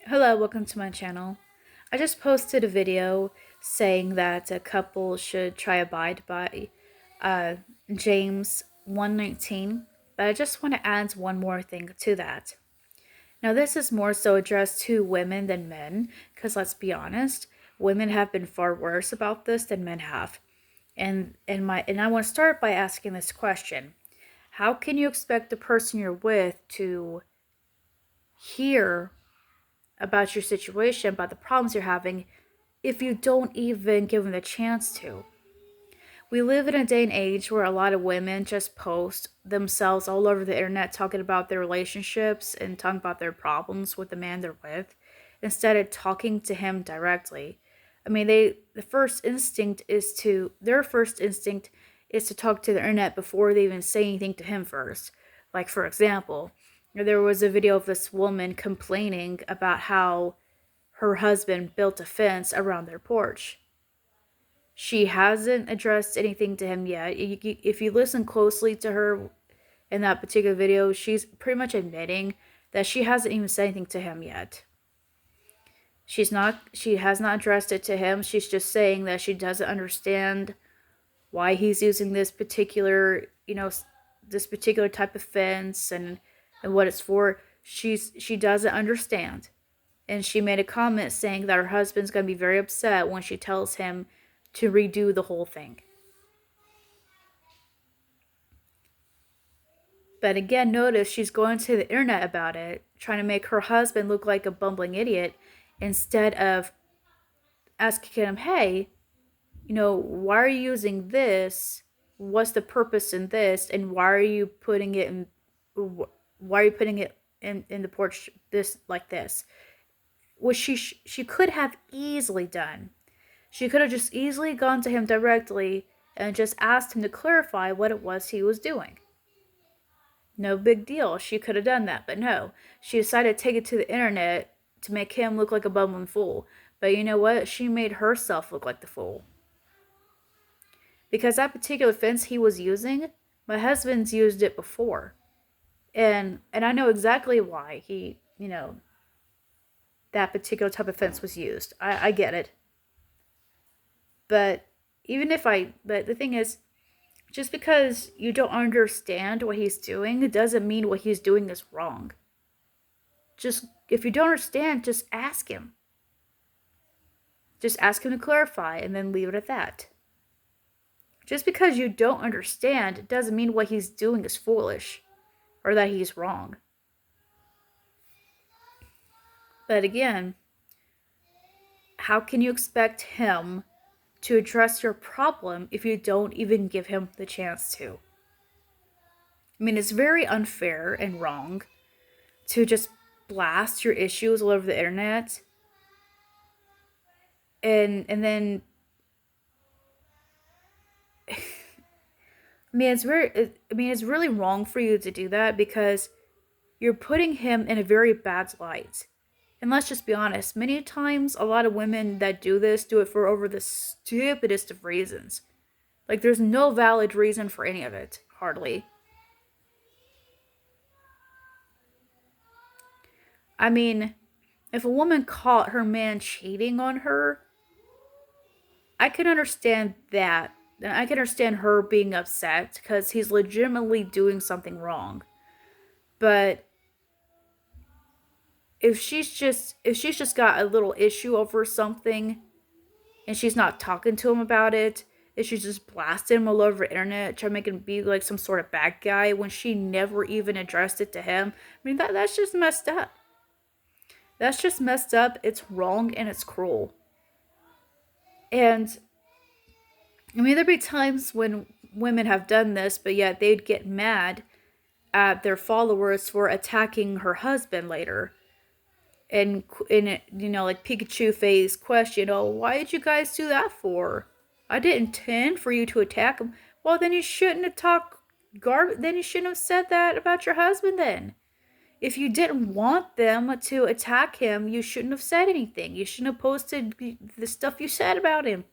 Hello, welcome to my channel. I just posted a video saying that a couple should try abide by uh, James 1:19, but I just want to add one more thing to that. Now, this is more so addressed to women than men, because let's be honest, women have been far worse about this than men have. And I want to start by asking this question: how can you expect the person you're with to hear about your situation, about the problems you're having, if you don't even give them the chance to? We live in a day and age where a lot of women just post themselves all over the internet talking about their relationships and talking about their problems with the man they're with instead of talking to him directly. I mean, their first instinct is to talk to the internet before they even say anything to him first. Like, for example, there was a video of this woman complaining about how her husband built a fence around their porch. She hasn't addressed anything to him yet. If you listen closely to her in that particular video, she's pretty much admitting that she hasn't even said anything to him yet. She has not addressed it to him. She's just saying that she doesn't understand why he's using this particular type of fence and what it's for. She doesn't understand. And she made a comment saying that her husband's going to be very upset when she tells him to redo the whole thing. But again, notice she's going to the internet about it, trying to make her husband look like a bumbling idiot instead of asking him, hey, why are you using this? What's the purpose in this? And why are you putting it in the porch this like this? Which she could have easily done. She could have just easily gone to him directly and just asked him to clarify what it was he was doing. No big deal. She could have done that, but no. She decided to take it to the internet to make him look like a bumbling fool. But you know what? She made herself look like the fool. Because that particular fence he was using, my husband's used it before. And I know exactly why that particular type of fence was used. I get it. But but the thing is, just because you don't understand what he's doing, it doesn't mean what he's doing is wrong. Just, if you don't understand, just ask him. Just ask him to clarify and then leave it at that. Just because you don't understand doesn't mean what he's doing is foolish or that he's wrong. But again, how can you expect him to address your problem if you don't even give him the chance to? I mean, it's very unfair and wrong to just blast your issues all over the internet and then it's really wrong for you to do that because you're putting him in a very bad light. And let's just be honest, many times a lot of women that do this do it for over the stupidest of reasons. Like, there's no valid reason for any of it, hardly. I mean, if a woman caught her man cheating on her, I can understand that. I can understand her being upset because he's legitimately doing something wrong. But if she's just got a little issue over something and she's not talking to him about it, if she's just blasting him all over the internet, trying to make him be like some sort of bad guy when she never even addressed it to him, I mean that's just messed up. That's just messed up. It's wrong and it's cruel. And I mean, there'd be times when women have done this, but yet they'd get mad at their followers for attacking her husband later. And in it, like Pikachu face question, oh, why did you guys do that for? I didn't intend for you to attack him. Well, then you shouldn't have talked garbage. Then you shouldn't have said that about your husband. Then, if you didn't want them to attack him, you shouldn't have said anything. You shouldn't have posted the stuff you said about him.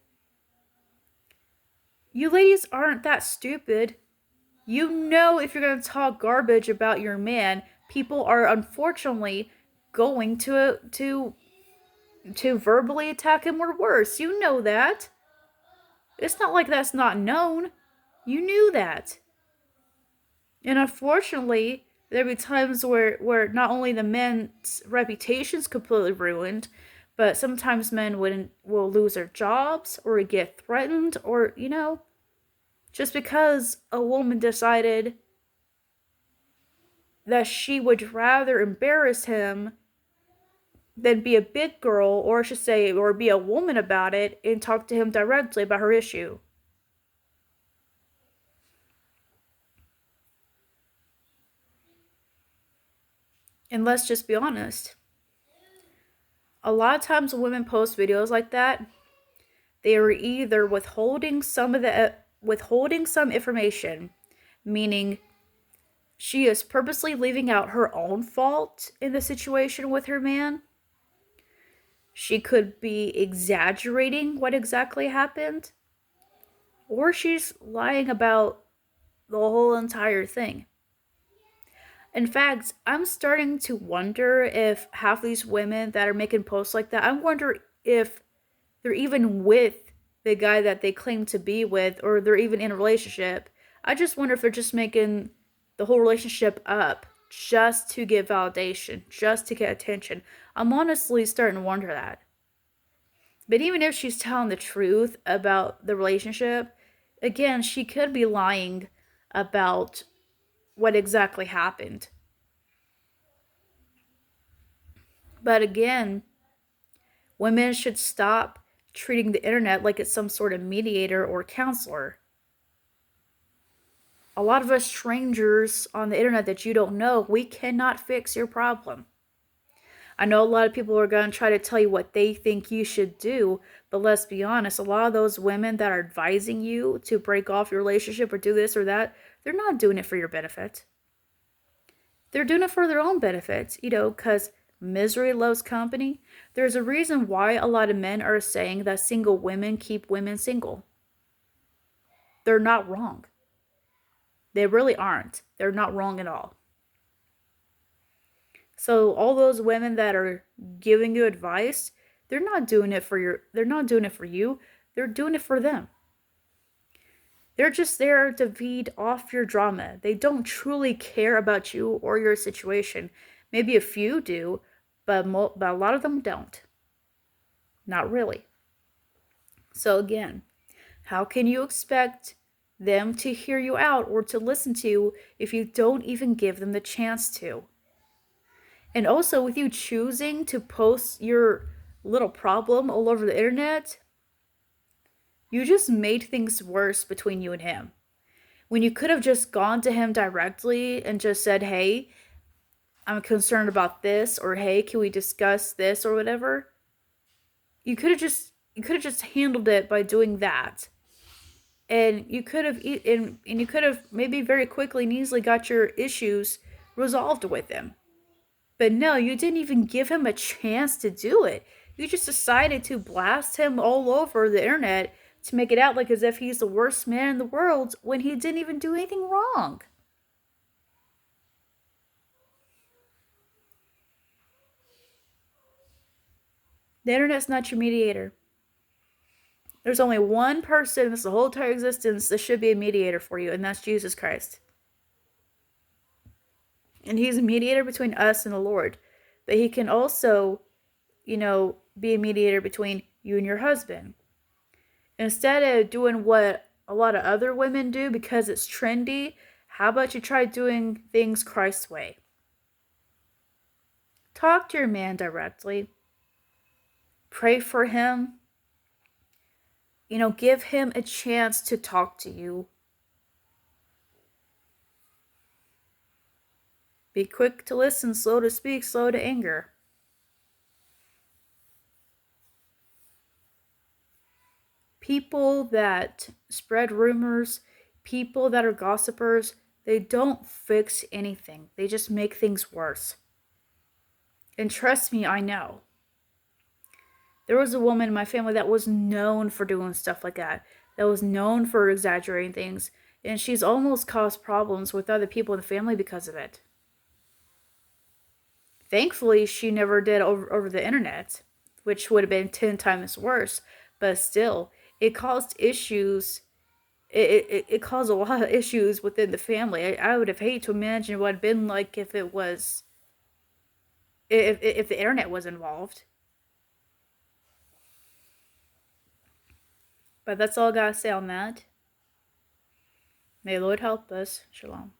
You ladies aren't that stupid. You know, if you're going to talk garbage about your man, people are unfortunately going to verbally attack him or worse. You know that. It's not like that's not known. You knew that. And unfortunately, there be times where not only the men's reputation's completely ruined, but sometimes men will lose their jobs or get threatened, or just because a woman decided that she would rather embarrass him than be a big girl, or I should say, or be a woman about it and talk to him directly about her issue. And let's just be honest. A lot of times when women post videos like that, they are either withholding some information, meaning she is purposely leaving out her own fault in the situation with her man. She could be exaggerating what exactly happened, or she's lying about the whole entire thing. In fact, I'm starting to wonder if half these women that are making posts like that, I wonder if they're even with the guy that they claim to be with, or they're even in a relationship. I just wonder if they're just making the whole relationship up just to get validation, just to get attention. I'm honestly starting to wonder that. But even if she's telling the truth about the relationship, again, she could be lying about what exactly happened. But again, women should stop treating the internet like it's some sort of mediator or counselor. A lot of us strangers on the internet that you don't know, we cannot fix your problem. I know a lot of people are going to try to tell you what they think you should do, but let's be honest, a lot of those women that are advising you to break off your relationship or do this or that, they're not doing it for your benefit. They're doing it for their own benefit, because misery loves company. There's a reason why a lot of men are saying that single women keep women single. They're not wrong. They really aren't. They're not wrong at all. So all those women that are giving you advice, they're not doing it for you. They're doing it for them. They're just there to feed off your drama. They don't truly care about you or your situation. Maybe a few do, but a lot of them don't. Not really. So again, how can you expect them to hear you out or to listen to you if you don't even give them the chance to? And also, with you choosing to post your little problem all over the internet, you just made things worse between you and him. When you could have just gone to him directly and just said, hey, I'm concerned about this, or hey, can we discuss this or whatever? You could have just handled it by doing that. And you could have maybe very quickly and easily got your issues resolved with him. But no, you didn't even give him a chance to do it. You just decided to blast him all over the internet to make it out like as if he's the worst man in the world when he didn't even do anything wrong. The internet's not your mediator. There's only one person in this whole entire existence that should be a mediator for you, and that's Jesus Christ. And he's a mediator between us and the Lord. But he can also, be a mediator between you and your husband. Instead of doing what a lot of other women do because it's trendy, how about you try doing things Christ's way? Talk to your man directly. Pray for him. Give him a chance to talk to you. Be quick to listen, slow to speak, slow to anger. People that spread rumors, people that are gossipers, they don't fix anything. They just make things worse. And trust me, I know. There was a woman in my family that was known for doing stuff like that was known for exaggerating things, and she's almost caused problems with other people in the family because of it. Thankfully, she never did over the internet, which would have been 10 times worse. But still, it caused issues. It caused a lot of issues within the family. I would have hated to imagine what it'd been like if it was if the internet was involved. But that's all I gotta say on that. May the Lord help us. Shalom.